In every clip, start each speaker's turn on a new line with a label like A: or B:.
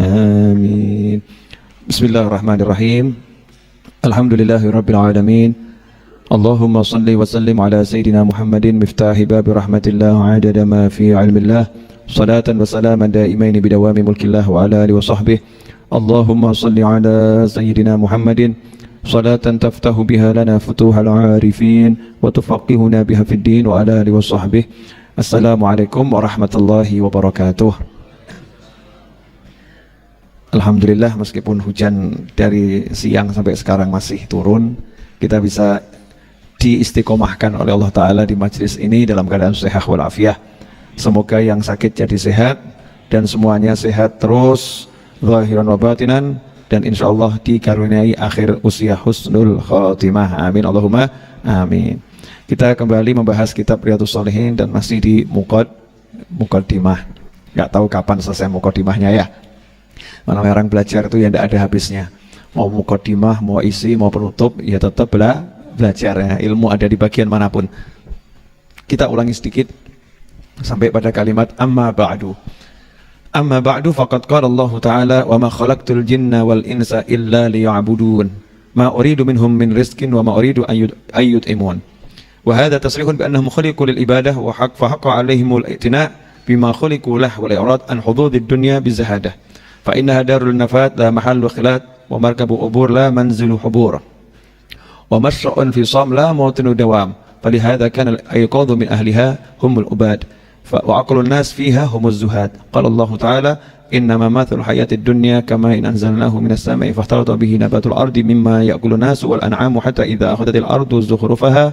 A: آمين. بسم الله الرحمن الرحيم. الحمد لله رب العالمين. اللهم صل وسلم على سيدنا محمد مفتاح باب رحمة الله عدد ما في علم الله، صلاة وسلاما دائمين بدوام ملك الله وعلى آله وصحبه. اللهم صل على سيدنا محمد صلاة تفتح بها لنا فتوح العارفين وتفقهنا بها في الدين وعلى آله وصحبه. Assalamualaikum warahmatullahi wabarakatuh. Alhamdulillah, meskipun hujan dari siang sampai sekarang masih turun, kita bisa diistiqomahkan oleh Allah Ta'ala di majlis ini dalam keadaan sehat walafiat. Semoga yang sakit jadi sehat dan semuanya sehat terus, zahiran wa batinan, dan insya Allah dikaruniai akhir usia husnul khotimah. Amin Allahumma amin. Kita kembali membahas kitab Riyadhus Shalihin dan masih di muqaddimah. Nggak tahu kapan selesai muqaddimahnya ya. Mana orang belajar itu ya tidak ada habisnya. Mau muqaddimah, mau isi, mau penutup, ya tetap belajar ya. Ilmu ada di bagian manapun. Kita ulangi sedikit sampai pada kalimat amma ba'du. Amma ba'du faqad qala Allah Ta'ala wa ma khalaqtul jinna wal insa illa liya'budun ma uridu minhum min rizqin wa ma uridu ayyut'imun. وهذا تصريح بأنهم خلقوا للعبادة فحق عليهم الاعتناء بما خلقوا له والإعراض عن حظوظ الدنيا بالزهادة فإنها دار النفات لا محل خلات ومركب عبور لا منزل حبور ومشرع انفصام لا موطن دوام فلهذا كان الأيقاظ من أهلها هم العباد وعقل الناس فيها هم الزهاد. قال الله تعالى إنما مثل الحياة الدنيا كما إن أنزلناه من السماء فاختلط به نبات الأرض مما يأكل الناس والأنعام حتى إذا أخذت الأرض زخرفها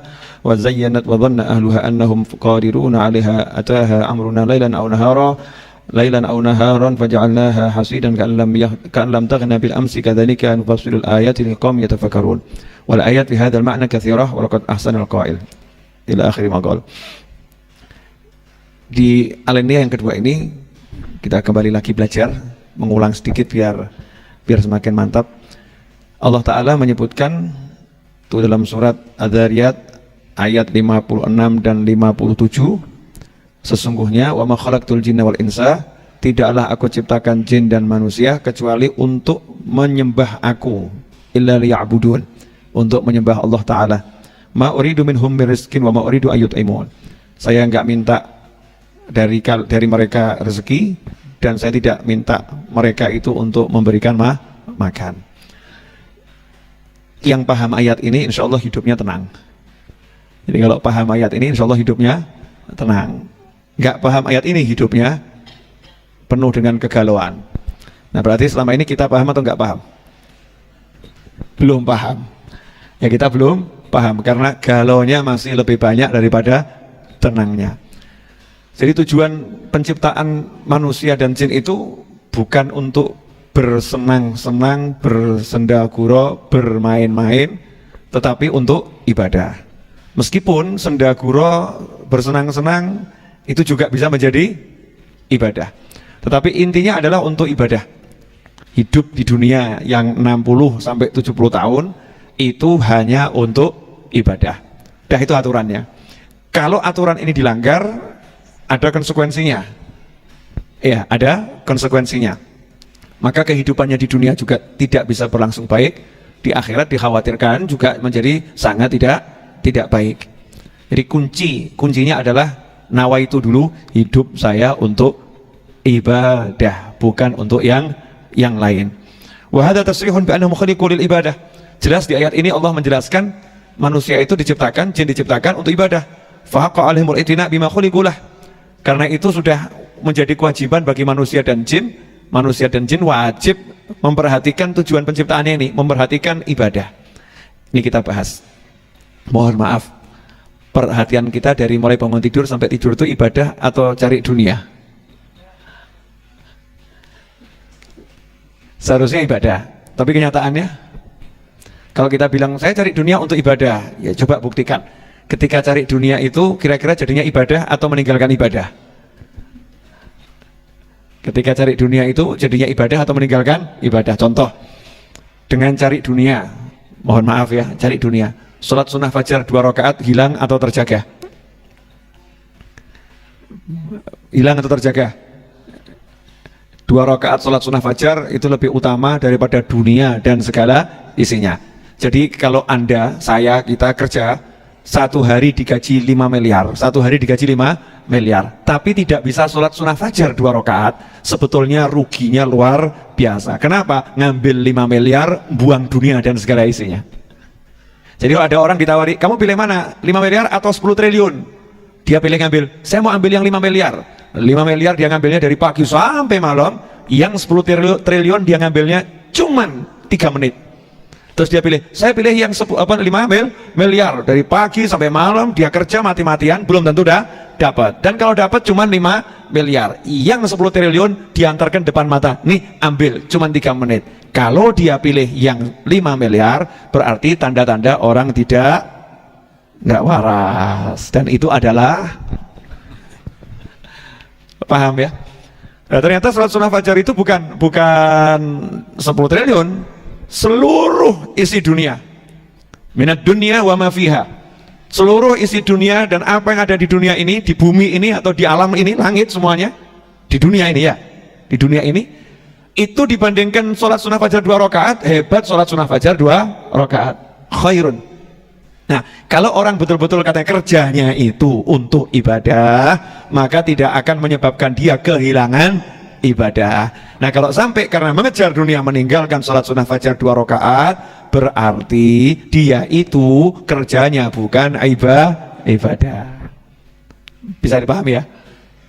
A: وزينت وظن أهلها أنهم قادرون عليها أتاها أمرنا ليلا أو نهارا فجعلناها حصيدا كأن لم تغن بالأمس كذلك نفصل الآيات لقوم يتفكرون والآيات في هذا المعنى كثيرة ولقد أحسن القائل إلى آخر ما قال. Di alinea yang kedua ini kita kembali lagi belajar, mengulang sedikit biar semakin mantap. Allah Ta'ala menyebutkan itu dalam surat Adz-Dzariyat ayat 56 dan 57, sesungguhnya wa ma khalaqtul jinna wal insa, tidaklah aku ciptakan jin dan manusia kecuali untuk menyembah aku, illa liya'budun, untuk menyembah Allah Ta'ala. Ma uridu minhum min rizqin wa ma uridu ayyut'imun, saya enggak minta dari mereka rezeki dan saya tidak minta mereka itu untuk memberikan makan. Yang paham ayat ini insya Allah hidupnya tenang. Jadi kalau paham ayat ini insya Allah hidupnya tenang. Nggak paham ayat ini hidupnya penuh dengan kegalauan. Nah berarti selama ini kita paham atau nggak paham? Belum paham. Ya kita belum paham karena galaunya masih lebih banyak daripada tenangnya. Jadi tujuan penciptaan manusia dan jin itu bukan untuk bersenang-senang, bersendaguro, bermain-main, tetapi untuk ibadah. Meskipun sendaguro, bersenang-senang itu juga bisa menjadi ibadah. Tetapi intinya adalah untuk ibadah. Hidup di dunia yang 60 sampai 70 tahun itu hanya untuk ibadah. Dah itu aturannya. Kalau aturan ini dilanggar, ada konsekuensinya. Ya, ada konsekuensinya. Maka kehidupannya di dunia juga tidak bisa berlangsung baik. Di akhirat dikhawatirkan juga menjadi sangat tidak baik. Jadi kuncinya adalah nawaitu dulu, hidup saya untuk ibadah, bukan untuk yang lain. Wa hadza tasrihun bi annahu khaliqul lil ibadah. Jelas di ayat ini Allah menjelaskan manusia itu diciptakan, jin diciptakan untuk ibadah. Fa haqqa 'alaihimul itina' bima khuliqulah. Karena itu sudah menjadi kewajiban bagi manusia dan jin. Manusia dan jin wajib memperhatikan tujuan penciptaannya ini, memperhatikan ibadah. Ini kita bahas. Mohon maaf, perhatian kita dari mulai bangun tidur sampai tidur itu ibadah atau cari dunia? Seharusnya ibadah, tapi kenyataannya kalau kita bilang saya cari dunia untuk ibadah, ya coba buktikan. Ketika cari dunia itu kira-kira jadinya ibadah atau meninggalkan ibadah? Ketika cari dunia itu jadinya ibadah atau meninggalkan ibadah? Contoh, dengan cari dunia, mohon maaf ya, cari dunia, sholat sunnah fajar 2 rakaat hilang atau terjaga? Hilang atau terjaga? 2 rakaat sholat sunnah fajar itu lebih utama daripada dunia dan segala isinya. Jadi kalau Anda, saya, kita kerja satu hari digaji 5 miliar, satu hari digaji 5 miliar, tapi tidak bisa sholat sunnah fajar 2 rakaat, sebetulnya ruginya luar biasa. Kenapa? Ngambil 5 miliar, buang dunia dan segala isinya. Jadi kalau ada orang ditawari, kamu pilih mana? 5 miliar atau 10 triliun? Dia pilih ngambil, saya mau ambil yang 5 miliar. 5 miliar dia ngambilnya dari pagi sampai malam, yang 10 triliun dia ngambilnya cuman 3 menit. Terus dia pilih, saya pilih yang 5 miliar dari pagi sampai malam, dia kerja mati-matian, belum tentu dah dapat. Dan kalau dapat cuma 5 miliar, yang 10 triliun diantarkan depan mata, nih ambil cuma 3 menit. Kalau dia pilih yang 5 miliar, berarti tanda-tanda orang nggak waras. Dan itu adalah, paham ya? Nah, ternyata sholat sunnah fajar itu bukan 10 triliun, seluruh isi dunia, minat dunia wa ma fiha, seluruh isi dunia dan apa yang ada di dunia ini, di bumi ini atau di alam ini, langit semuanya, di dunia ini ya, di dunia ini, itu dibandingkan sholat sunnah fajar 2 rakaat, hebat sholat sunnah fajar 2 rakaat, khairun. Nah, kalau orang betul-betul katanya kerjanya itu untuk ibadah, maka tidak akan menyebabkan dia kehilangan ibadah. Nah, kalau sampai karena mengejar dunia meninggalkan sholat sunnah fajar 2 rakaat, berarti dia itu kerjanya bukan ibadah. Bisa dipahami ya?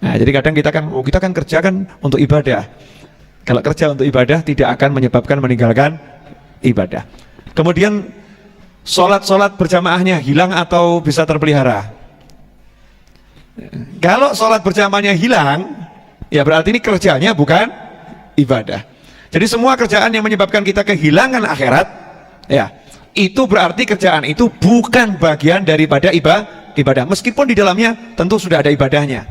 A: Nah, jadi kadang kita kan kerja kan untuk ibadah. Kalau kerja untuk ibadah tidak akan menyebabkan meninggalkan ibadah. Kemudian sholat berjamaahnya hilang atau bisa terpelihara? Kalau sholat berjamaahnya hilang, ya berarti ini kerjanya bukan ibadah. Jadi semua kerjaan yang menyebabkan kita kehilangan akhirat, ya itu berarti kerjaan itu bukan bagian daripada ibadah. Meskipun di dalamnya tentu sudah ada ibadahnya.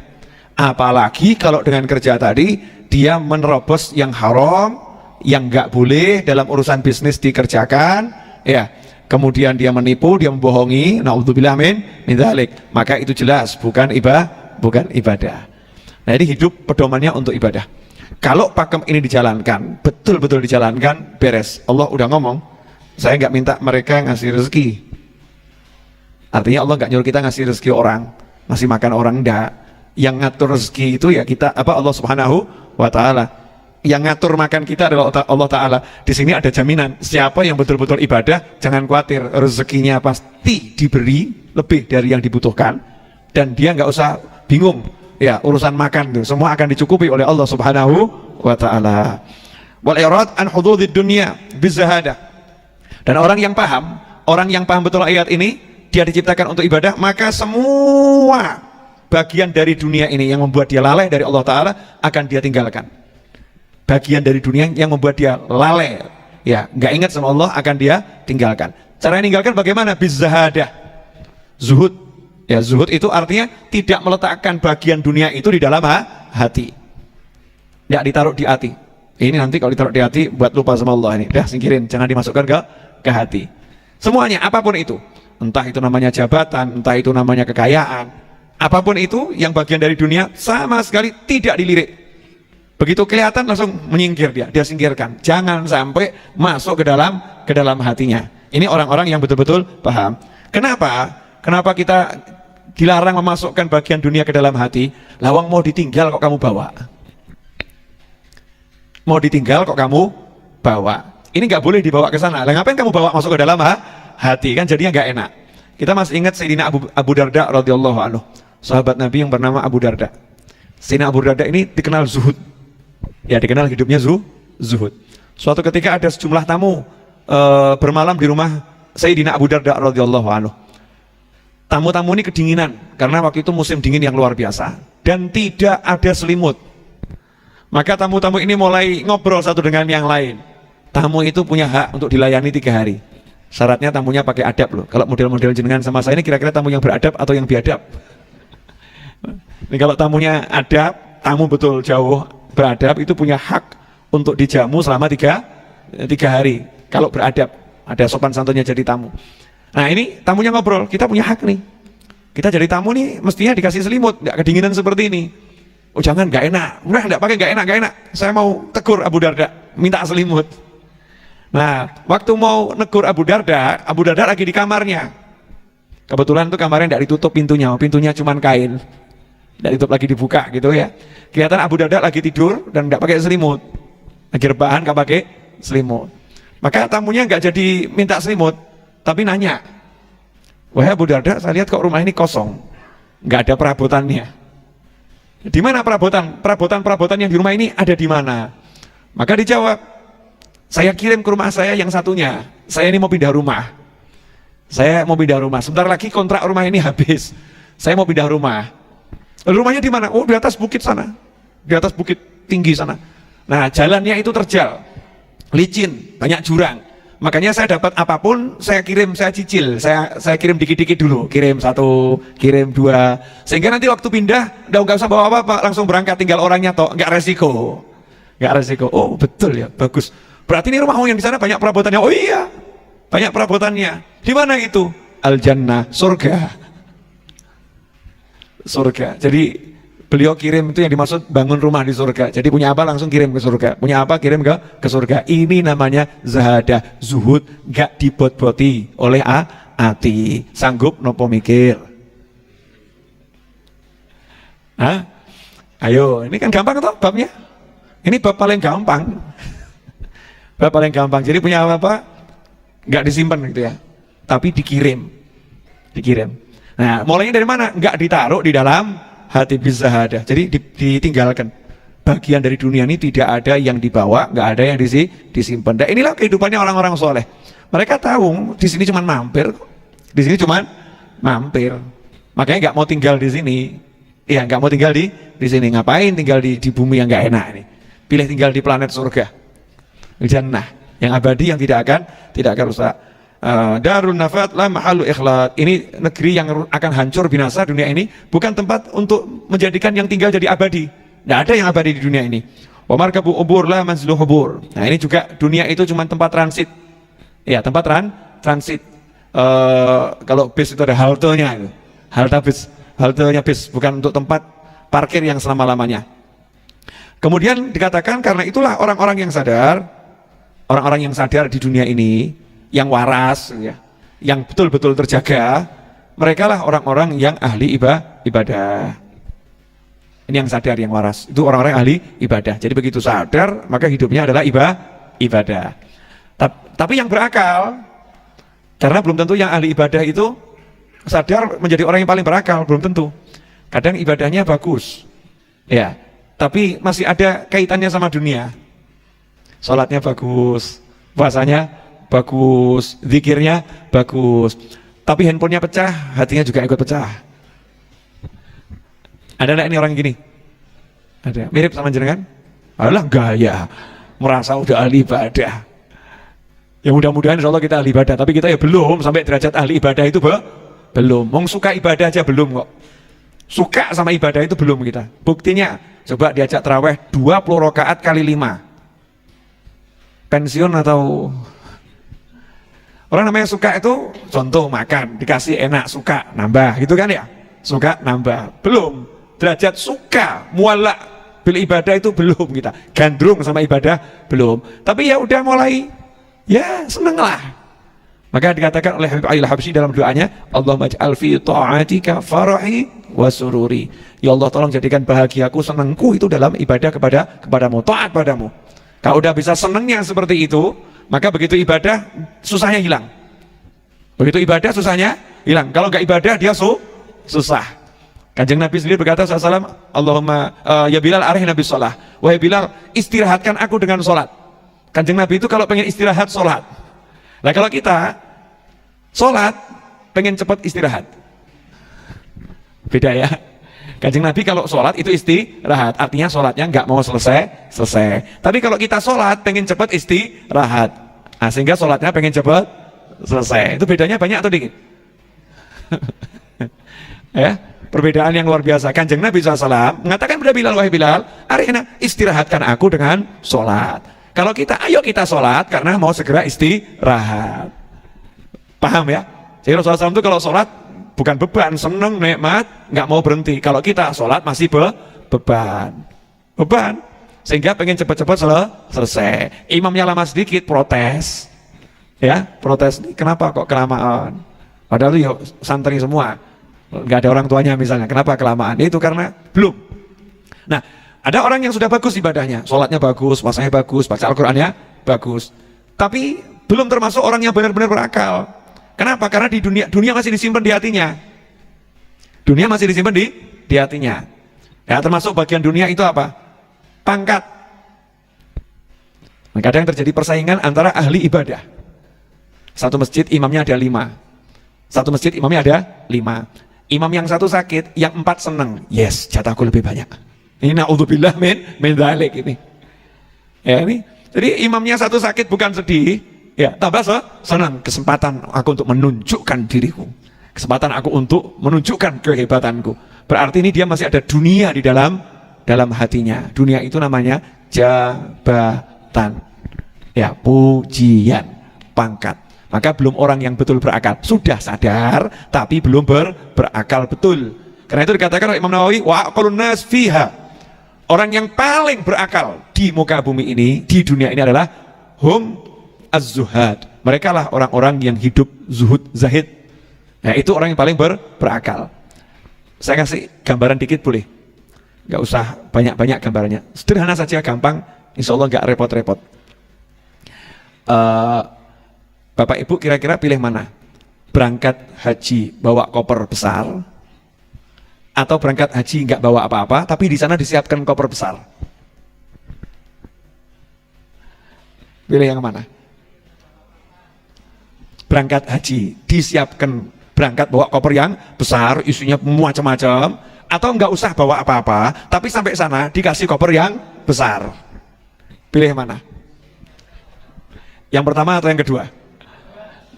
A: Apalagi kalau dengan kerja tadi dia menerobos yang haram, yang nggak boleh dalam urusan bisnis dikerjakan, ya. Kemudian dia menipu, dia membohongi, naudzubillah min dzalik. Maka itu jelas bukan ibadah. Nah, ini hidup pedomannya untuk ibadah. Kalau pakem ini dijalankan, betul-betul dijalankan, beres. Allah udah ngomong, saya nggak minta mereka ngasih rezeki. Artinya Allah nggak nyuruh kita ngasih rezeki orang, ngasih makan orang, enggak. Yang ngatur rezeki itu ya kita, Allah Subhanahu wa Ta'ala. Yang ngatur makan kita adalah Allah Ta'ala. Di sini ada jaminan, siapa yang betul-betul ibadah, jangan khawatir, rezekinya pasti diberi lebih dari yang dibutuhkan, dan dia nggak usah bingung. Ya, urusan makan itu semua akan dicukupi oleh Allah Subhanahu wa Ta'ala. Wal irad an hududid dunya bizahadah. Dan orang yang paham betul ayat ini, dia diciptakan untuk ibadah, maka semua bagian dari dunia ini yang membuat dia lalai dari Allah Ta'ala akan dia tinggalkan. Bagian dari dunia yang membuat dia lalai, ya nggak ingat sama Allah, akan dia tinggalkan. Cara meninggalkan bagaimana? Bizahadah, zuhud. Ya, zuhud itu artinya tidak meletakkan bagian dunia itu di dalam hati. Tidak ditaruh di hati. Ini nanti kalau ditaruh di hati buat lupa sama Allah ini. Dah singkirin, jangan dimasukkan ke hati. Semuanya, apapun itu. Entah itu namanya jabatan, entah itu namanya kekayaan. Apapun itu yang bagian dari dunia sama sekali tidak dilirik. Begitu kelihatan langsung menyingkir dia singkirkan. Jangan sampai masuk ke dalam hatinya. Ini orang-orang yang betul-betul paham. Kenapa kita dilarang memasukkan bagian dunia ke dalam hati? Lawang mau ditinggal kok kamu bawa. Mau ditinggal kok kamu bawa. Ini nggak boleh dibawa ke sana. Lah ngapain kamu bawa masuk ke dalam hati? Kan jadinya nggak enak. Kita masih ingat Sayyidina Abu Darda radhiyallahu anhu, sahabat Nabi yang bernama Abu Darda. Sayyidina Abu Darda ini dikenal zuhud. Ya, dikenal hidupnya zuhud. Suatu ketika ada sejumlah tamu bermalam di rumah Sayyidina Abu Darda radhiyallahu anhu. Tamu-tamu ini kedinginan karena waktu itu musim dingin yang luar biasa dan tidak ada selimut. Maka tamu-tamu ini mulai ngobrol satu dengan yang lain. Tamu itu punya hak untuk dilayani 3 hari. Syaratnya tamunya pakai adab loh. Kalau model-model jenengan sama saya ini kira-kira tamu yang beradab atau yang biadab? Ini kalau tamunya adab, tamu betul jauh beradab, itu punya hak untuk dijamu selama 3 hari. Kalau beradab, ada sopan santunnya jadi tamu. Nah, ini tamunya ngobrol, kita punya hak nih. Kita jadi tamu nih mestinya dikasih selimut, nggak kedinginan seperti ini. Oh jangan, nggak enak. Udah nggak pakai, nggak enak. Saya mau tegur Abu Darda, minta selimut. Nah, waktu mau negur Abu Darda lagi di kamarnya. Kebetulan tuh kamarnya nggak ditutup pintunya cuman kain. Nggak ditutup, lagi dibuka gitu ya. Kelihatan Abu Darda lagi tidur dan nggak pakai selimut. Lagi rebahan nggak pakai selimut. Maka tamunya nggak jadi minta selimut, tapi nanya, wahai Abu Darda, saya lihat kok rumah ini kosong, nggak ada perabotannya. Di mana perabotan? Perabotan yang di rumah ini ada di mana? Maka dijawab, saya kirim ke rumah saya yang satunya. Saya ini mau pindah rumah. Sebentar lagi kontrak rumah ini habis. Saya mau pindah rumah. Rumahnya di mana? Oh, di atas bukit sana. Di atas bukit tinggi sana. Nah, jalannya itu terjal, licin, banyak jurang. Makanya saya dapat apapun, saya kirim, saya cicil, saya kirim dikit-dikit dulu, kirim 1, kirim 2, sehingga nanti waktu pindah, nggak usah bawa apa-apa, langsung berangkat, tinggal orangnya toh, nggak resiko. Oh betul ya, bagus. Berarti ini rumah yang di sana banyak perabotannya. Oh iya, banyak perabotannya. Di mana itu? Al Jannah, surga. Jadi beliau kirim itu yang dimaksud bangun rumah di surga. Jadi punya apa langsung kirim ke surga. Punya apa kirim ke surga. Ini namanya zahadah, zuhud, gak dibot-boti oleh hati. Sanggup nopo mikir. Hah? Ayo, ini kan gampang toh babnya. Ini bab paling gampang. Bab paling gampang. Jadi punya apa? Gak disimpan gitu ya. Tapi dikirim. Nah, mulainya dari mana? Gak ditaruh di dalam hati bizahadah, jadi ditinggalkan. Bagian dari dunia ini tidak ada yang dibawa, nggak ada yang disimpan. Dan inilah kehidupannya orang-orang soleh. Mereka tahu di sini cuma mampir, makanya nggak mau tinggal di sini. Iya, nggak mau tinggal di sini. Ngapain tinggal di bumi yang nggak enak ini? Pilih tinggal di planet surga, Jannah, yang abadi, yang tidak akan rusak. Darun nafat la mahalu ikhlat. Ini negeri yang akan hancur binasa, dunia ini bukan tempat untuk menjadikan yang tinggal jadi abadi. Tidak ada yang abadi di dunia ini. Wa markabu ubur la manzilu hubur. Nah, ini juga dunia itu cuma tempat transit. Ya, tempat transit. Kalau bis itu ada haltenya itu. Haltenya bis, bukan untuk tempat parkir yang selama-lamanya. Kemudian dikatakan karena itulah orang-orang yang sadar di dunia ini, yang waras ya, yang betul-betul terjaga, mereka lah orang-orang yang ahli ibadah. Ini yang sadar, yang waras, itu orang-orang ahli ibadah. Jadi begitu sadar, maka hidupnya adalah ibadah. Tapi yang berakal, karena belum tentu yang ahli ibadah itu sadar menjadi orang yang paling berakal, belum tentu. Kadang ibadahnya bagus, ya, tapi masih ada kaitannya sama dunia. Sholatnya bagus, puasanya bagus, zikirnya bagus, tapi handphonenya pecah, hatinya juga ikut pecah. Ada enggak ini orang gini? Ada, mirip sama jenengan? Alah, gaya, merasa udah ahli ibadah. Ya mudah-mudahan insya Allah kita ahli ibadah, tapi kita ya belum sampai derajat ahli ibadah itu belum. Mau suka ibadah aja belum kok. Suka sama ibadah itu belum kita. Buktinya, coba diajak tarawih 20 rakaat kali 5. Pensiun atau... Orang namanya suka itu, contoh makan, dikasih enak, suka, nambah, gitu kan ya? Suka, nambah, belum. Derajat suka, muallak, bil ibadah itu belum kita. Gandrung sama ibadah, belum. Tapi ya udah mulai, ya seneng lah. Maka dikatakan oleh Habib Al-Habsyi dalam doanya, Allahumma ij'al fi ta'atika farahi wa sururi. Ya Allah, tolong jadikan bahagiaku, senengku itu dalam ibadah kepadamu, taat padamu. Kalau udah bisa senengnya seperti itu, maka begitu ibadah susahnya hilang. Begitu ibadah susahnya hilang. Kalau nggak ibadah dia susah. Kanjeng Nabi sendiri berkata SAW, Allahumma ya Bilal arihna bis shalah. Wahai Bilal, istirahatkan aku dengan sholat. Kanjeng Nabi itu kalau pengen istirahat sholat. Nah kalau kita sholat pengen cepat istirahat, beda ya. Kanjeng Nabi kalau sholat itu istirahat, artinya sholatnya nggak mau selesai. Tapi kalau kita sholat pengen cepat istirahat, nah, sehingga sholatnya pengen cepat selesai. Itu bedanya banyak atau dikit? Ya, perbedaan yang luar biasa. Kanjeng Nabi SAW mengatakan kepada Bilal, wahai Bilal, arihna, istirahatkan aku dengan sholat. Kalau kita, ayo kita sholat karena mau segera istirahat. Paham ya? Jadi Rasulullah SAW itu kalau sholat bukan beban, seneng, nikmat, nggak mau berhenti. Kalau kita sholat masih beban, sehingga pengen cepat-cepat selesai. Imamnya lama sedikit, protes, ya, protes. Kenapa kok kelamaan? Padahal yuk santri semua, nggak ada orang tuanya misalnya. Kenapa kelamaan? Itu karena belum. Nah, ada orang yang sudah bagus ibadahnya, sholatnya bagus, puasanya bagus, baca Al-Qur'annya bagus, tapi belum termasuk orang yang benar-benar berakal. Kenapa? Karena di dunia masih disimpan di hatinya. Dunia masih disimpan di hatinya. Ya, termasuk bagian dunia itu apa? Pangkat. Nah, kadang terjadi persaingan antara ahli ibadah. Satu masjid imamnya ada 5. Satu masjid imamnya ada 5. Imam yang satu sakit, yang 4 senang. Yes, jatahku lebih banyak. Ini na'udzubillah min dzalik ini. Ya ini. Jadi imamnya satu sakit bukan sedih, ya tambah senang. Kesempatan aku untuk menunjukkan diriku. Kesempatan aku untuk menunjukkan kehebatanku. Berarti ini dia masih ada dunia di dalam hatinya. Dunia itu namanya jabatan. Ya, pujian, pangkat. Maka belum orang yang betul berakal. Sudah sadar tapi belum berakal betul. Karena itu dikatakan oleh Imam Nawawi, wa aqalun nas fiha. Orang yang paling berakal di muka bumi ini, di dunia ini adalah hum az-zuhad. Mereka lah orang-orang yang hidup zuhud, zahid. Nah, itu orang yang paling berakal. Saya kasih gambaran dikit boleh? Gak usah banyak-banyak gambarannya. Sederhana saja, gampang. Insya Allah gak repot-repot. Bapak Ibu kira-kira pilih mana? Berangkat haji bawa koper besar, atau berangkat haji nggak bawa apa-apa tapi di sana disiapkan koper besar? Pilih yang mana? Berangkat haji disiapkan, berangkat bawa koper yang besar isinya macam-macam, atau nggak usah bawa apa-apa tapi sampai sana dikasih koper yang besar? Pilih yang mana? Yang pertama atau yang kedua?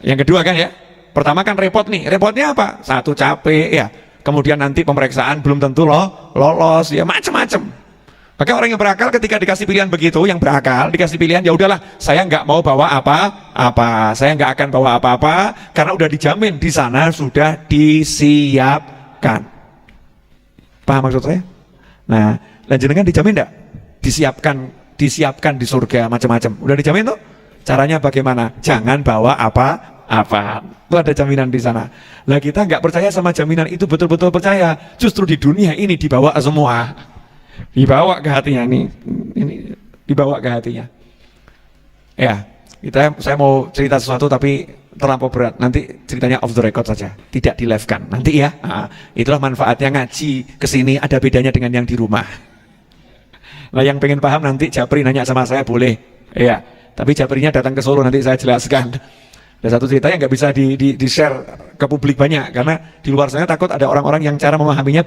A: Yang kedua kan ya. Pertama kan repot nih. Repotnya apa? Satu, capek ya. Kemudian nanti pemeriksaan belum tentu lolos ya, macam-macam. Maka orang yang berakal ketika dikasih pilihan begitu, yang berakal dikasih pilihan, ya udahlah, saya nggak mau bawa apa-apa, saya nggak akan bawa apa-apa karena udah dijamin di sana sudah disiapkan. Paham maksud saya? Nah, lanjutkan dijamin enggak? Disiapkan di surga macam-macam. Udah dijamin tuh? Caranya bagaimana? Jangan bawa apa-apa. Itu ada jaminan di sana. Lah kita nggak percaya sama jaminan itu, betul-betul percaya. Justru di dunia ini dibawa semua. Dibawa ke hatinya ini dibawa ke hatinya. Ya, saya mau cerita sesuatu tapi terlampau berat. Nanti ceritanya off the record saja, tidak di live kan. Nanti ya. Itulah manfaatnya ngaji kesini, ada bedanya dengan yang di rumah. Nah, yang pengen paham nanti Japri nanya sama saya boleh. Ya. Tapi Japrinya datang ke Solo, nanti saya jelaskan. Ada satu cerita yang nggak bisa di-share ke publik banyak, karena di luar sana takut ada orang-orang yang cara memahaminya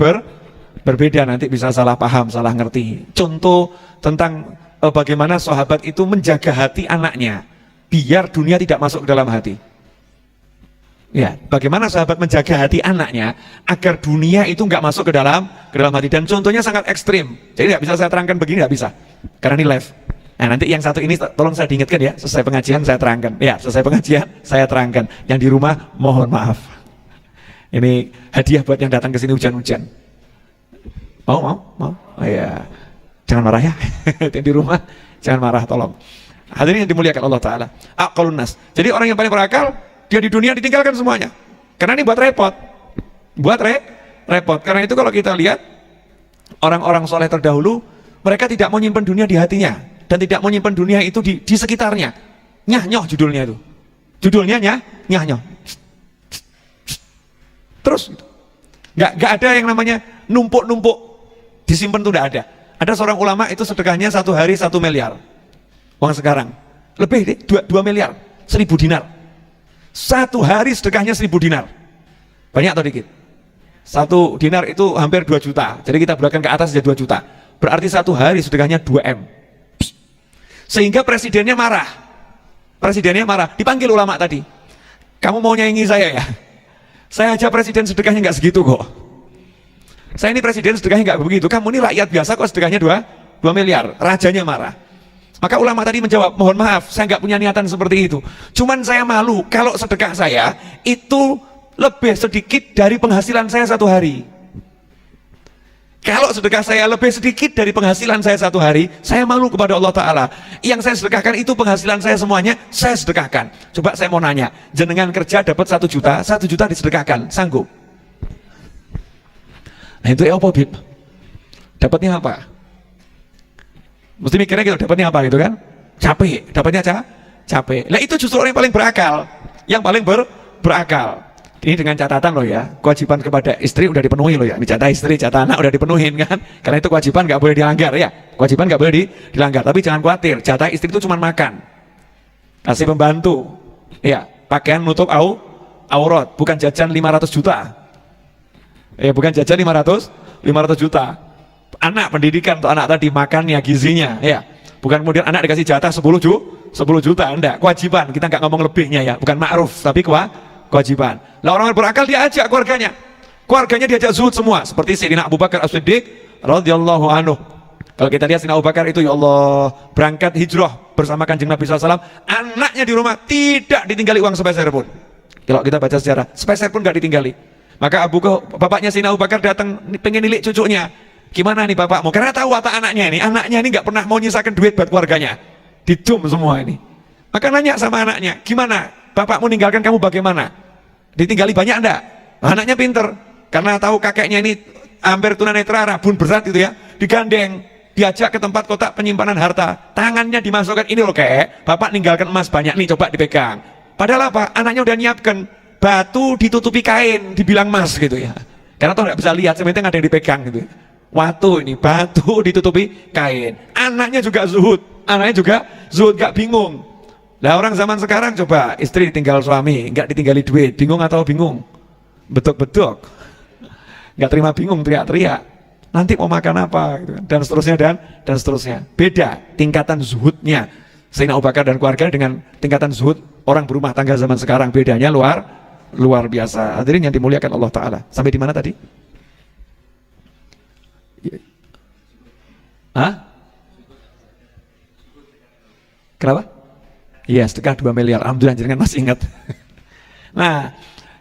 A: berbeda, nanti bisa salah paham, salah ngerti. Contoh tentang bagaimana sahabat itu menjaga hati anaknya, biar dunia tidak masuk ke dalam hati. Ya, bagaimana sahabat menjaga hati anaknya agar dunia itu nggak masuk ke dalam hati. Dan contohnya sangat ekstrim. Jadi nggak bisa saya terangkan begini, nggak bisa, karena ini live. Nah, nanti yang satu ini tolong saya diingatkan ya, selesai pengajian saya terangkan. Ya, selesai pengajian saya terangkan. Yang di rumah mohon maaf. Ini hadiah buat yang datang ke sini hujan-hujan. Mau? Oh ya. Jangan marah ya. Yang di rumah jangan marah, tolong. Hadirin yang dimuliakan Allah Ta'ala. Aqalun nas. Jadi orang yang paling berakal, dia di dunia ditinggalkan semuanya. Karena ini buat repot. Repot. Karena itu kalau kita lihat orang-orang soleh terdahulu, mereka tidak mau nyimpen dunia di hatinya. Dan tidak mau nyimpen dunia itu di sekitarnya. Nyah-nyoh judulnya itu. Judulnya nyah-nyoh. Terus nggak ada yang namanya numpuk-numpuk disimpan, itu nggak ada. Ada seorang ulama itu sedekahnya 1 hari 1 miliar. Uang sekarang. Lebih deh, 2 miliar. 1.000 dinar. 1 hari sedekahnya 1.000 dinar. Banyak atau dikit? 1 dinar itu hampir 2 juta. Jadi kita bulatkan ke atas jadi 2 juta. Berarti 1 hari sedekahnya 2 M. Sehingga presidennya marah. Dipanggil ulama tadi. Kamu mau nyaingi saya ya? Saya aja presiden sedekahnya nggak segitu kok. Saya ini presiden sedekahnya nggak begitu. Kamu ini rakyat biasa kok sedekahnya 2 miliar. Rajanya marah. Maka ulama tadi menjawab, mohon maaf, saya nggak punya niatan seperti itu. Cuman saya malu kalau sedekah saya itu lebih sedikit dari penghasilan saya satu hari. Kalau sedekah saya lebih sedikit dari penghasilan saya satu hari, saya malu kepada Allah Ta'ala. Yang saya sedekahkan itu penghasilan saya semuanya, saya sedekahkan. Coba saya mau nanya, jenengan kerja dapat 1 juta, 1 juta disedekahkan, sanggup? Nah itu apa, Bib? Dapatnya apa? Mesti mikirnya gitu, dapatnya apa gitu kan? Capek, dapatnya capek. Nah itu justru orang yang paling berakal, yang paling berakal. Ini dengan catatan loh ya, kewajiban kepada istri udah dipenuhi loh ya. Ini jatah istri, jatah anak udah dipenuhin kan. Karena itu kewajiban nggak boleh dilanggar ya. Kewajiban nggak boleh dilanggar. Tapi jangan khawatir, jatah istri itu cuma makan, kasih pembantu, ya, pakaian nutup aurat, bukan jajan 500 juta. Ya, bukan jajan 500 juta. Anak pendidikan untuk anak tadi, makannya, gizinya, ya. Bukan kemudian anak dikasih jatah 10 juta, enggak. Kewajiban, kita nggak ngomong lebihnya ya. Bukan ma'ruf, tapi kewajiban. Lah orang berakal diajak keluarganya diajak zuhud semua, seperti Sayyidina Abu Bakar As-Siddiq radhiyallahu anhu. Kalau kita lihat Sayyidina Abu Bakar itu, ya Allah, berangkat hijrah bersama Kanjeng Nabi SAW, anaknya di rumah tidak ditinggali uang sepeser pun. Kalau kita baca sejarah, sepeser pun nggak ditinggali. Maka bapaknya Sayyidina Abu Bakar datang pengen nilik cucunya. Gimana nih bapakmu? Karena tahu watak anaknya ini nggak pernah mau nyisakan duit buat keluarganya, dicum semua ini. Maka nanya sama anaknya, gimana bapakmu ninggalkan kamu bagaimana? Ditinggali banyak enggak? Anaknya pinter, karena tahu kakeknya ini hampir tunanetra, rabun berat itu ya, digandeng, diajak ke tempat kotak penyimpanan harta, tangannya dimasukkan, ini loh kek, bapak ninggalkan emas banyak nih, coba dipegang. Padahal apa? Anaknya udah nyiapkan batu ditutupi kain, dibilang emas gitu ya, karena toh nggak bisa lihat, sebenarnya ada yang dipegang gitu. Waktu ini batu ditutupi kain. Anaknya juga zuhud, gak bingung. Nah orang zaman sekarang coba istri ditinggal suami, nggak ditinggali duit, bingung atau bingung? Betuk-betuk, nggak terima, bingung, teriak-teriak. Nanti mau makan apa? Gitu kan. Dan seterusnya dan seterusnya. Beda tingkatan zuhudnya Sayyidina Abu Bakar dan keluarga dengan tingkatan zuhud orang berumah tangga zaman sekarang. Bedanya luar biasa. Hadirin yang dimuliakan Allah Ta'ala. Sampai di mana tadi? Hah? Kenapa? Iya, sedekah 2 miliar. Alhamdulillah, jangan masih ingat. Nah,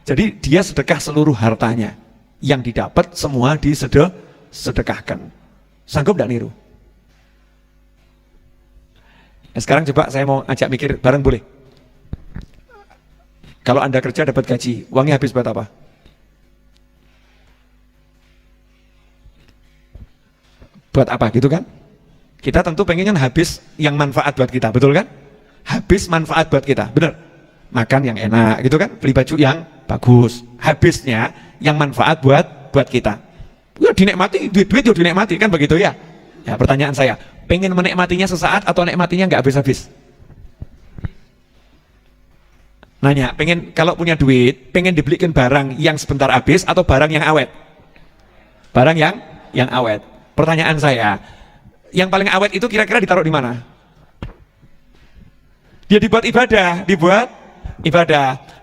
A: jadi dia sedekah seluruh hartanya. Yang didapat semua disedekahkan. Sanggup gak niru? Nah, sekarang coba saya mau ajak mikir bareng, boleh? Kalau Anda kerja dapat gaji, uangnya habis buat apa? Buat apa gitu kan? Kita tentu pengennya habis yang manfaat buat kita, betul kan? Habis manfaat buat kita, bener? Makan yang enak gitu kan, beli baju yang bagus. Habisnya yang manfaat buat kita. Ya dinikmati, duit ya dinikmati kan begitu ya. Ya pertanyaan saya, pengen menikmatinya sesaat atau nikmatinya nggak habis-habis? Nanya, pengen kalau punya duit, pengen dibelikan barang yang sebentar habis atau barang yang awet? Barang yang awet. Pertanyaan saya, yang paling awet itu kira-kira ditaruh di mana? Dia dibuat ibadah.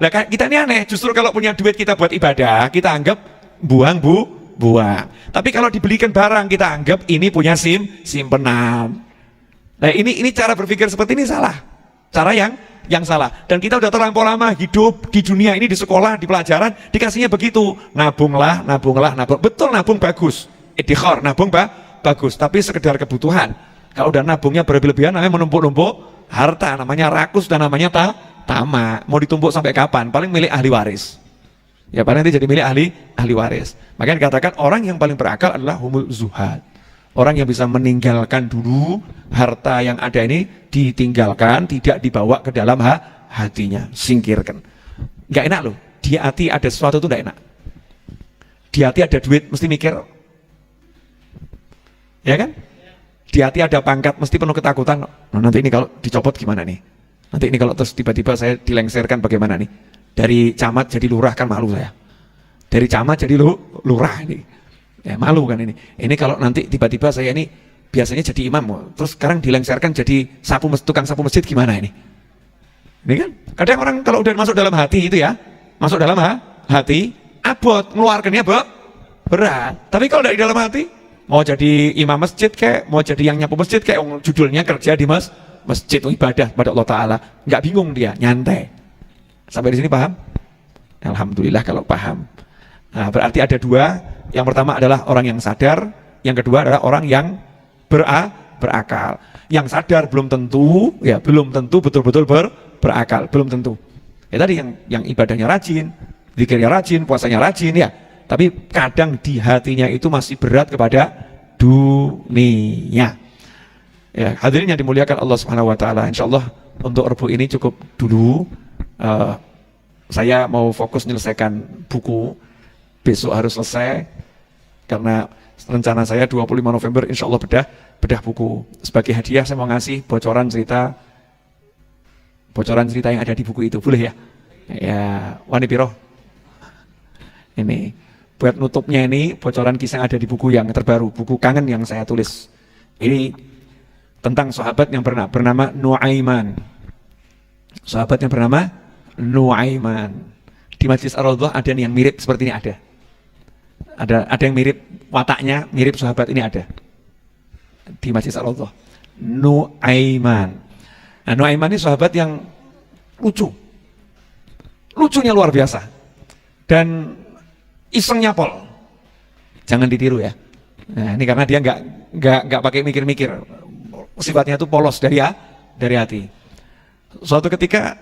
A: Lah kita ini aneh, justru kalau punya duit kita buat ibadah, kita anggap buang. Tapi kalau dibelikan barang, kita anggap ini punya simpenan. Nah ini cara berpikir seperti ini salah. Cara yang salah. Dan kita udah terlampau lama hidup di dunia ini, di sekolah, di pelajaran, dikasihnya begitu. Nabunglah. Betul, nabung bagus. Iddikhar, nabung bagus. Tapi sekedar kebutuhan. Kalau udah nabungnya berlebihan, namanya menumpuk-numpuk harta, namanya rakus dan namanya tamak. Mau ditumpuk sampai kapan? Paling milik ahli waris. Ya paling nanti jadi milik ahli waris. Makanya dikatakan orang yang paling berakal adalah humul zuhad. Orang yang bisa meninggalkan dulu harta yang ada ini, ditinggalkan, tidak dibawa ke dalam hatinya, singkirkan. Nggak enak loh. Di hati ada sesuatu itu nggak enak. Di hati ada duit, mesti mikir, ya kan? Di hati ada pangkat, mesti penuh ketakutan. Nah, nanti ini kalau dicopot gimana nih? Nanti ini kalau terus tiba-tiba saya dilengserkan bagaimana nih? Dari camat jadi lurah kan malu saya. Dari camat jadi lurah ini. Ya malu kan ini. Ini kalau nanti tiba-tiba saya ini biasanya jadi imam, terus sekarang dilengserkan jadi tukang sapu masjid gimana ini? Ini kan kadang orang kalau udah masuk dalam hati itu ya, masuk dalam hati, abot, ngeluarkannya berat. Tapi kalau dari dalam hati, mau jadi imam masjid kayak, mau jadi yang nyapu masjid kayak, judulnya kerja di masjid, ibadah pada Allah Ta'ala, nggak bingung dia, nyantai. Sampai di sini paham? Alhamdulillah kalau paham. Nah, berarti ada dua. Yang pertama adalah orang yang sadar, yang kedua adalah orang yang berakal. Yang sadar belum tentu, ya belum tentu betul-betul berakal, belum tentu. Ya tadi yang ibadahnya rajin, zikirnya rajin, puasanya rajin ya. Tapi kadang di hatinya itu masih berat kepada dunia. Ya, hadirin yang dimuliakan Allah Subhanahu wa taala. Insyaallah untuk Rebu ini cukup dulu. Saya mau fokus menyelesaikan buku. Besok harus selesai karena rencana saya 25 November insya Allah bedah buku. Sebagai hadiah saya mau ngasih bocoran cerita yang ada di buku itu, boleh ya? Ya, wani piro? Ini buat nutupnya, ini bocoran kisah yang ada di buku yang terbaru, buku kangen yang saya tulis. Ini tentang sahabat yang bernama Nuaiman. Sahabat yang bernama Nuaiman. Di Majlis Ar-Raudhah ada yang mirip seperti ini ada. Ada yang mirip wataknya, mirip sahabat ini ada. Di Majlis Ar-Raudhah. Nuaiman. Nah, Nuaiman ini sahabat yang lucu. Lucunya luar biasa. Dan isengnya pol. Jangan ditiru ya. Nah, ini karena dia nggak pakai mikir-mikir. Sifatnya itu polos dari hati. Suatu ketika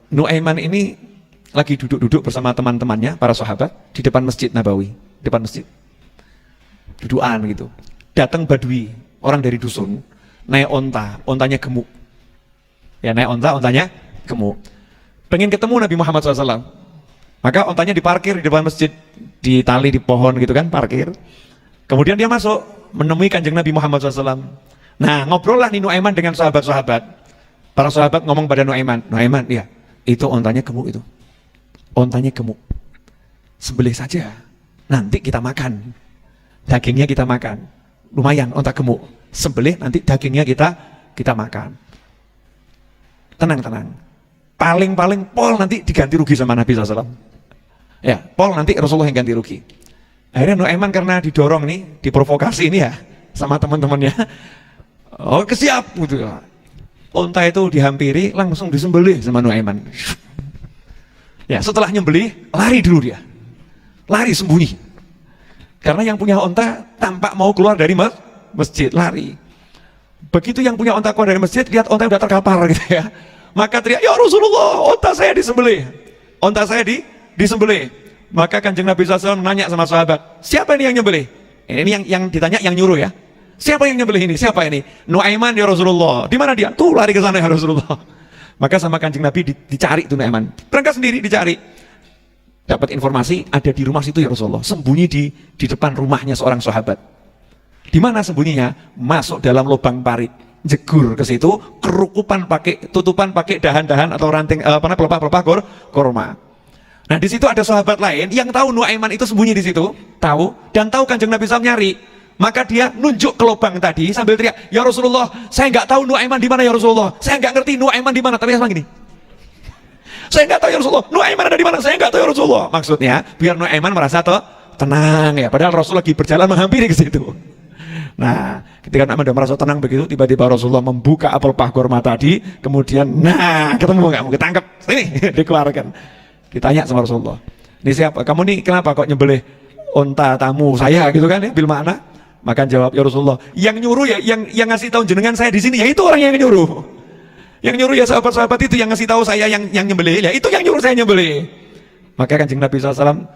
A: Nuaiman ini lagi duduk-duduk bersama teman-temannya, para sahabat, di depan Masjid Nabawi, depan masjid. Dudukan gitu. Datang badui, orang dari dusun, naik ontanya gemuk. Ya naik ontanya gemuk. Pengen ketemu Nabi Muhammad SAW. Maka ontanya diparkir di depan masjid, ditali di pohon gitu kan, parkir. Kemudian dia masuk, menemui kanjeng Nabi Muhammad SAW. Nah, ngobrol lah nih Nuaiman dengan sahabat-sahabat. Para sahabat ngomong pada Nuaiman, ya, itu ontanya gemuk itu. Ontanya gemuk. Sembelih saja. Nanti kita makan. Dagingnya kita makan. Lumayan onta gemuk. Sembelih nanti dagingnya kita makan. Tenang. Paling pol nanti diganti rugi sama Nabi SAW. Ya, pol nanti Rasulullah yang ganti rugi. Akhirnya Nuaiman karena didorong nih, diprovokasi ini ya sama teman-temannya. Oh, kesiap gitu. Onta itu dihampiri, langsung disembelih sama Nuaiman. Ya, setelah nyembelih, lari dulu dia. Lari sembunyi. Karena yang punya onta tampak mau keluar dari masjid, lari. Begitu yang punya onta keluar dari masjid, lihat onta udah terkapar gitu ya. Maka teriak, "Ya Rasulullah, onta saya disembelih." Onta saya disembelih. Maka kanjeng Nabi SAW nanya sama sahabat, "Siapa ini yang nyembelih?" Ini yang ditanya yang nyuruh ya. "Siapa yang nyembelih ini? Siapa ini?" "Nuaiman ya Rasulullah." "Di mana dia?" "Tuh lari ke sana ya Rasulullah." Maka sama kanjeng Nabi dicari tuh Nuaiman. Berangkat sendiri dicari. Dapat informasi ada di rumah situ ya Rasulullah. Sembunyi di depan rumahnya seorang sahabat. Di mana sembunyinya? Masuk dalam lubang parit. Jegur ke situ, tutupan pakai dahan-dahan atau ranting pelepah-pelepah korma. Nah, di situ ada sahabat lain yang tahu Nuaiman itu sembunyi di situ, tahu dan tahu kanjeng Nabi SAW nyari. Maka dia nunjuk ke lubang tadi sambil teriak, "Ya Rasulullah, saya nggak tahu Nuaiman di mana ya Rasulullah. Saya nggak ngerti Nuaiman di mana." Tapi sama gini, "Saya nggak tahu ya Rasulullah. Nuaiman ada di mana? Saya nggak tahu ya Rasulullah." Maksudnya biar Nuaiman merasa tenang ya. Padahal Rasul lagi berjalan menghampiri ke situ. Nah, ketika Nuaiman udah merasa tenang begitu, tiba-tiba Rasulullah membuka apel kurma tadi, kemudian, ketemu nggak? Mau ketangkep? Sini, dikeluarkan. Ditanya sama Rasulullah, "Ini siapa? Kamu nih kenapa kok nyembelih onta tamu saya gitu kan ya, bil makna?" Maka jawab, "Ya Rasulullah, yang nyuruh ya, yang ngasih tahu jenengan saya di sini, ya itu orang yang nyuruh. Yang nyuruh ya sahabat-sahabat itu yang ngasih tahu saya yang nyembelih, ya itu yang nyuruh saya nyembelih." Maka kanjeng Nabi SAW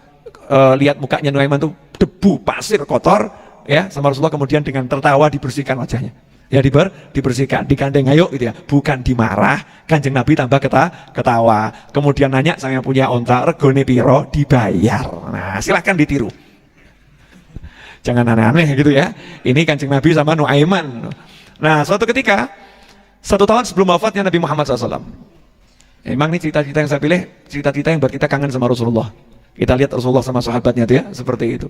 A: lihat mukanya Nuaiman tuh debu, pasir, kotor, ya sama Rasulullah, kemudian dengan tertawa dibersihkan wajahnya. Ya dibersihkan, digandeng ayo gitu ya, bukan dimarah. Kanjeng Nabi tambah ketawa. Kemudian nanya, "Saya punya onta, regone piro?" Dibayar. Nah, silahkan ditiru. Jangan aneh-aneh gitu ya. Ini kanjeng Nabi sama Nuaiman. Nah, suatu ketika 1 tahun sebelum wafatnya Nabi Muhammad SAW. Emang ini cerita-cerita yang saya pilih, cerita-cerita yang buat kita kangen sama Rasulullah. Kita lihat Rasulullah sama sahabatnya tuh ya, seperti itu.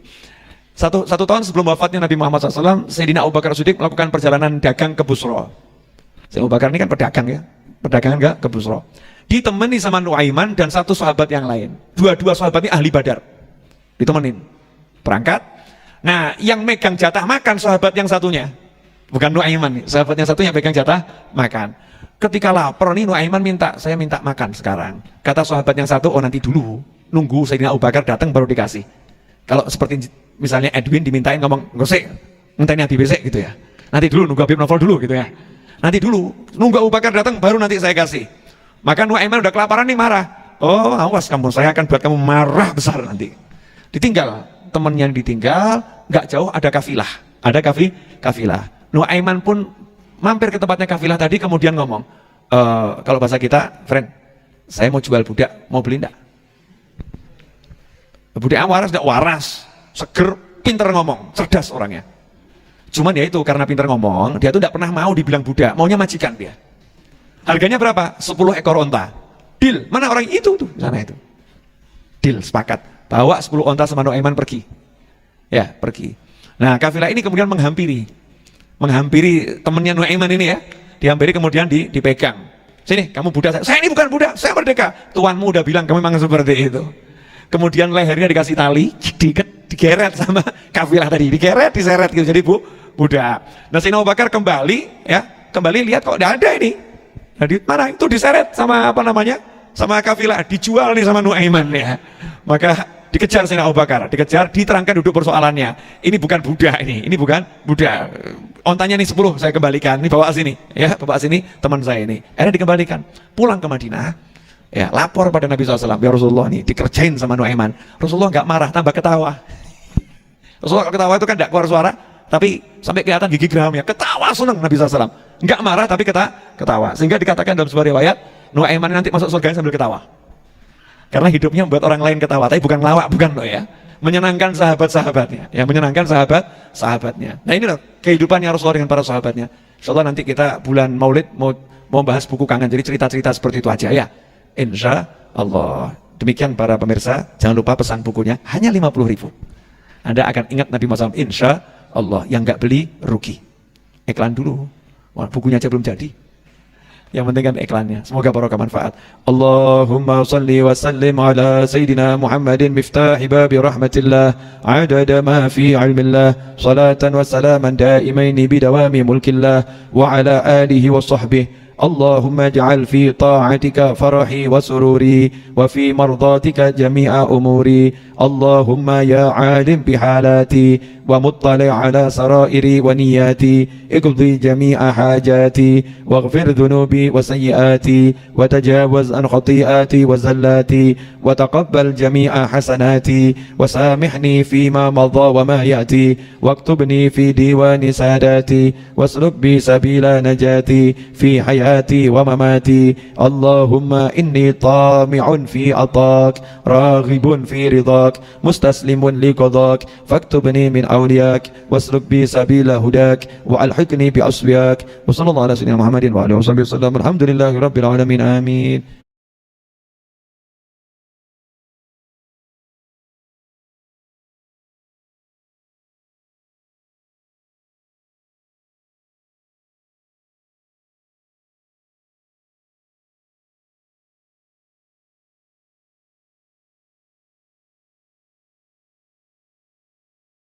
A: Satu tahun sebelum wafatnya Nabi Muhammad SAW, Sayyidina Abu Bakar Siddiq melakukan perjalanan dagang ke Busra. Sayyidina Abu Bakar ini kan pedagang ya, pedagangan ke Busra. Ditemani sama Nuaiman dan satu sahabat yang lain. Dua sahabat ini ahli Badar. Ditemenin. Berangkat. Nah, yang megang jatah makan sahabat yang satunya. bukan Nuaiman nih. Sahabatnya satu yang pegang jatah makan. Ketika lapar nih Nuaiman minta, saya minta makan sekarang. Kata sahabat yang satu, oh nanti dulu, nunggu Sayyidina Abu Bakar datang baru dikasih. Kalau seperti misalnya Edwin dimintain ngomong, gosek, ngenteni Habib besek gitu ya. Nanti dulu, nunggu Habib novel dulu gitu ya. Nanti dulu, nunggu Abu Bakar datang baru nanti saya kasih. Maka Nuaiman udah kelaparan nih marah. Oh awas kamu, saya akan buat kamu marah besar nanti. Ditinggal, temennya yang ditinggal, nggak jauh ada kafilah. Ada kafilah. Nuaiman pun mampir ke tempatnya kafilah tadi, kemudian ngomong, kalau bahasa kita, friend, saya mau jual budak, mau beli enggak? Budak waras, enggak waras, seger, pinter ngomong, cerdas orangnya. Cuman ya itu, karena pinter ngomong, dia tuh enggak pernah mau dibilang budak, maunya majikan dia. Harganya berapa? 10 ekor onta. Deal, mana orang itu tuh, sana itu. Deal, sepakat. Bawa 10 onta sama Nuaiman pergi. Ya, pergi. Nah, kafilah ini kemudian menghampiri temennya Nuaiman ini ya, dihampiri kemudian dipegang. Sini, kamu budak. Saya ini bukan budak, saya merdeka. Tuanmu udah bilang kamu memang seperti itu. Kemudian lehernya dikasih tali, digeret sama kafilah tadi, diseret gitu, jadi budak. Nah, Sayyidina Abu Bakar kembali lihat kok tidak ada ini. Nah, mana itu diseret sama sama kafilah, dijual nih sama Nuaiman ya. Maka dikejar Sayyidina Abu Bakar, diterangkan duduk persoalannya. Ini bukan budak ini bukan budak. Ontanya nih 10 saya kembalikan, ini bawa sini teman saya ini. Akhirnya dikembalikan, pulang ke Madinah, ya lapor pada Nabi SAW, ya Rasulullah nih dikerjain sama Nuaiman. Rasulullah nggak marah, tambah ketawa. Rasulullah ketawa itu kan nggak keluar suara, tapi sampai kelihatan gigi geramnya, ketawa seneng Nabi SAW. Nggak marah tapi ketawa, sehingga dikatakan dalam sebuah riwayat, Nuaiman nanti masuk surga sambil ketawa. Karena hidupnya membuat orang lain ketawa, tapi bukan lawak, bukan loh ya. Menyenangkan sahabat-sahabatnya, ya menyenangkan sahabatnya. Nah ini loh kehidupannya Rasulullah dengan para sahabatnya. Insyaallah nanti kita bulan Maulid mau bahas buku kangen, jadi cerita-cerita seperti itu aja ya. Insya Allah. Demikian para pemirsa, jangan lupa pesan bukunya hanya 50.000. Anda akan ingat Nabi Muhammad, insya Allah. Yang nggak beli rugi. Iklan dulu. Wah, bukunya aja belum jadi. Yang penting kan iklannya. Semoga barokah manfaat. Allahumma salli wa sallim ala Sayyidina Muhammadin miftahi babi rahmatillah adada ma fi ilmillah salatan wa salaman daimaini bidawami mulkillah wa ala alihi wa sahbihi. اللهم اجعل في طاعتك فرحي وسروري وفي مرضاتك جميع أموري اللهم يا عالم بحالاتي ومطلع على سرائري ونياتي اقضي جميع حاجاتي واغفر ذنوبي وسيئاتي وتجاوز عن خطيئاتي وزلاتي وتقبل جميع حسناتي وسامحني فيما مضى وما يأتي واكتبني في ديوان ساداتي واسلك بي سبيل نجاتي في حياتي ومماتي اللهم إني طامع في عطاك راغب في رضاك مستسلم لقضاك فاكتبني من أولياك واسلك بي سبيل هداك وألحقني بأصفياك وصلى الله على سيدنا محمد وعلى آله وصحبه وسلم الحمد لله رب العالمين آمين.